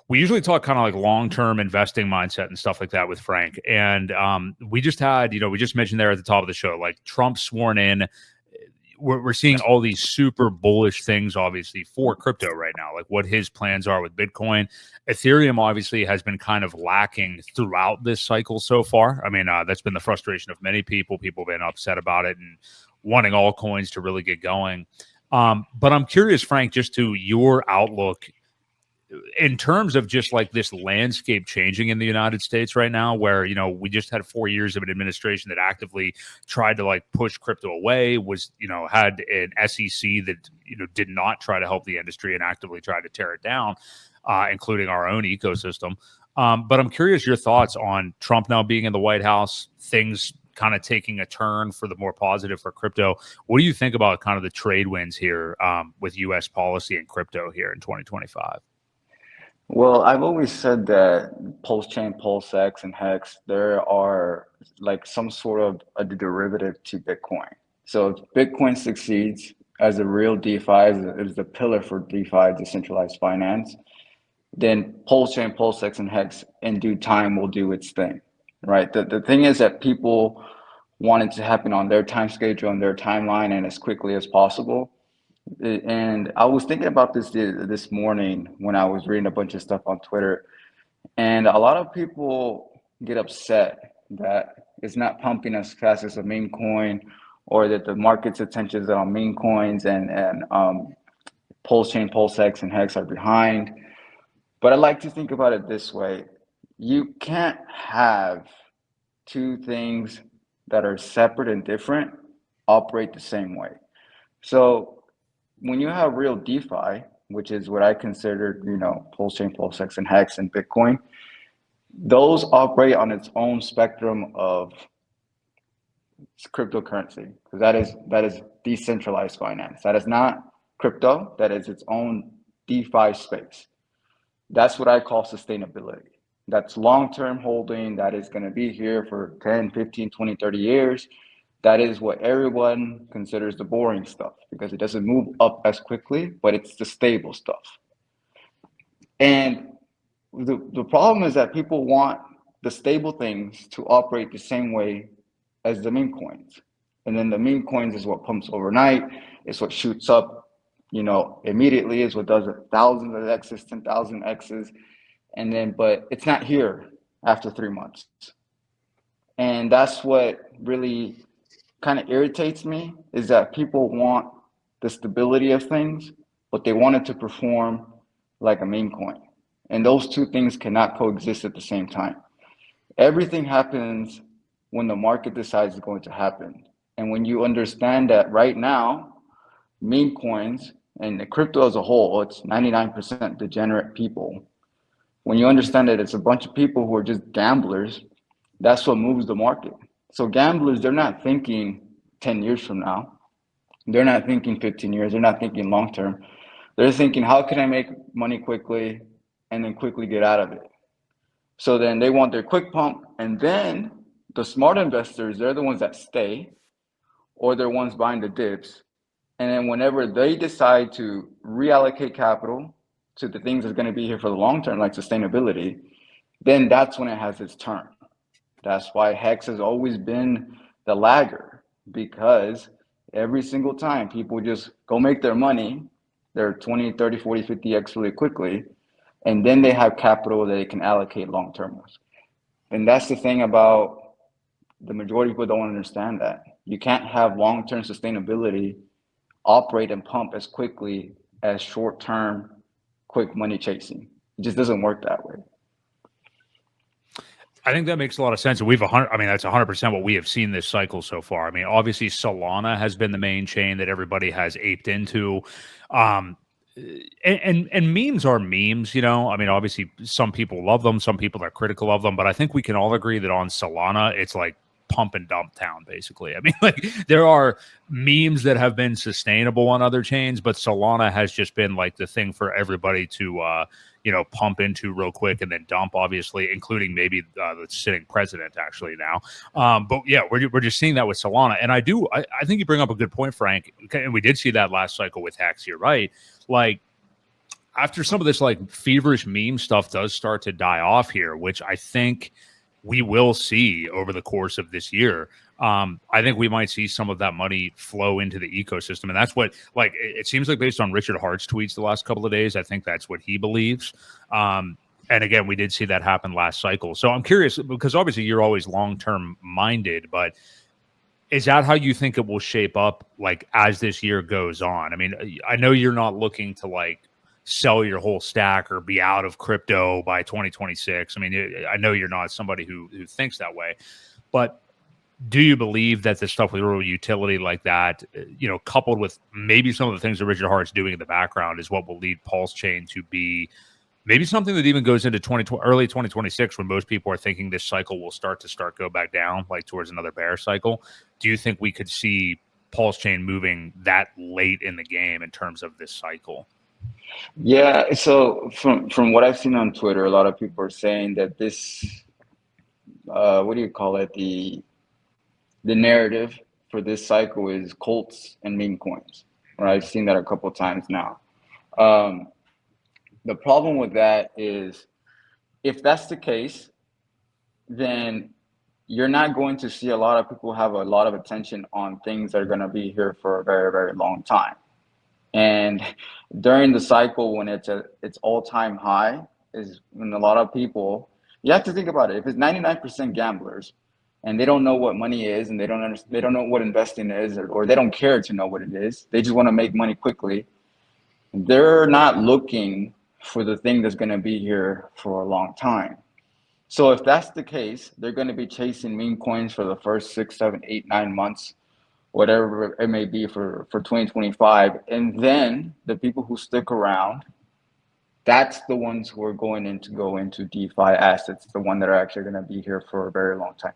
We usually talk kind of like long-term investing mindset and stuff like that with Frank. And we just had, we just mentioned there at the top of the show, like Trump sworn in. We're seeing all these super bullish things, obviously, for crypto right now, like what his plans are with Bitcoin. Ethereum obviously has been kind of lacking throughout this cycle so far. I mean, that's been the frustration of many people. People have been upset about it and wanting all coins to really get going. But I'm curious, Frank, just to your outlook in terms of just like this landscape changing in the United States right now, where, we just had 4 years of an administration that actively tried to like push crypto away, was, had an SEC that, did not try to help the industry and actively tried to tear it down, including our own ecosystem. But I'm curious your thoughts on Trump now being in the White House, things kind of taking a turn for the more positive for crypto. What do you think about kind of the trade winds here with U.S. policy and crypto here in 2025? Well, I've always said that Pulse Chain, Pulse X, and Hex, there are like some sort of a derivative to Bitcoin. So if Bitcoin succeeds as a real DeFi, as the pillar for DeFi, decentralized finance, then Pulse Chain, Pulse X, and Hex in due time will do its thing, right? The thing is that people want it to happen on their time schedule, on their timeline, and as quickly as possible. And I was thinking about this morning when I was reading a bunch of stuff on Twitter, and a lot of people get upset that it's not pumping as fast as a meme coin, or that the market's attention is on meme coins, and Pulse Chain, Pulse X, and Hex are behind. But I like to think about it this way: you can't have two things that are separate and different operate the same way. So when you have real DeFi, which is what I consider, Pulse Chain, Pulse X, and Hex, and Bitcoin, those operate on its own spectrum of cryptocurrency, because that is decentralized finance. That is not crypto. That is its own DeFi space. That's what I call sustainability. That's long-term holding. That is going to be here for 10, 15, 20, 30 years. That is what everyone considers the boring stuff because it doesn't move up as quickly, but it's the stable stuff. And the problem is that people want the stable things to operate the same way as the meme coins. And then the meme coins is what pumps overnight. It's what shoots up, immediately, is what does thousands of X's, 10,000 X's. And then, but it's not here after 3 months. And that's what really kind of irritates me, is that people want the stability of things, but they want it to perform like a meme coin. And those two things cannot coexist at the same time. Everything happens when the market decides it's going to happen. And when you understand that right now, meme coins and the crypto as a whole, it's 99% degenerate people. When you understand that it's a bunch of people who are just gamblers, that's what moves the market. So gamblers, they're not thinking 10 years from now. They're not thinking 15 years. They're not thinking long term. They're thinking, how can I make money quickly and then quickly get out of it? So then they want their quick pump. And then the smart investors, they're the ones that stay, or they're ones buying the dips. And then whenever they decide to reallocate capital to the things that's going to be here for the long term, like sustainability, then that's when it has its turn. That's why Hex has always been the lagger, because every single time people just go make their money, they're 20, 30, 40, 50x really quickly, and then they have capital that they can allocate long-term. And that's the thing about the majority of people don't understand that. You can't have long-term sustainability operate and pump as quickly as short-term, quick money chasing. It just doesn't work that way. I think that makes a lot of sense. That's 100% what we have seen this cycle so far. I mean, obviously Solana has been the main chain that everybody has aped into. And memes are memes, I mean, obviously some people love them, some people are critical of them, but I think we can all agree that on Solana, it's like pump and dump town, basically. I mean, like, there are memes that have been sustainable on other chains, but Solana has just been like the thing for everybody to pump into real quick and then dump, obviously, including maybe the sitting president actually now. But yeah, we're just seeing that with Solana. And I think you bring up a good point, Frank. And we did see that last cycle with Hex. You're right. Like, after some of this like feverish meme stuff does start to die off here, which I think we will see over the course of this year, I think we might see some of that money flow into the ecosystem. And that's what, like, it seems like based on Richard Hart's tweets the last couple of days, I think that's what he believes. And again, we did see that happen last cycle. So I'm curious, because obviously you're always long-term minded, but is that how you think it will shape up, like, as this year goes on? I mean, I know you're not looking to like sell your whole stack or be out of crypto by 2026. I mean, I know you're not somebody who thinks that way, but do you believe that the stuff with real utility like that, coupled with maybe some of the things that Richard Hart's doing in the background, is what will lead Pulse Chain to be maybe something that even goes into early 2026, when most people are thinking this cycle will start go back down, like towards another bear cycle? Do you think we could see Pulse Chain moving that late in the game in terms of this cycle? Yeah, so from what I've seen on Twitter, a lot of people are saying that this, what do you call it? The narrative for this cycle is Colts and meme coins. Right? I've seen that a couple of times now. The problem with that is, if that's the case, then you're not going to see a lot of people have a lot of attention on things that are going to be here for a very, very long time. And during the cycle, when it's its all-time high, is when a lot of people, you have to think about it. If it's 99% gamblers and they don't know what money is, and they don't know what investing is, or they don't care to know what it is, they just want to make money quickly, they're not looking for the thing that's going to be here for a long time. So if that's the case, they're going to be chasing meme coins for the first 6, 7, 8, 9 months, whatever it may be for 2025. And then the people who stick around, that's the ones who are go into DeFi assets, the one that are actually going to be here for a very long time.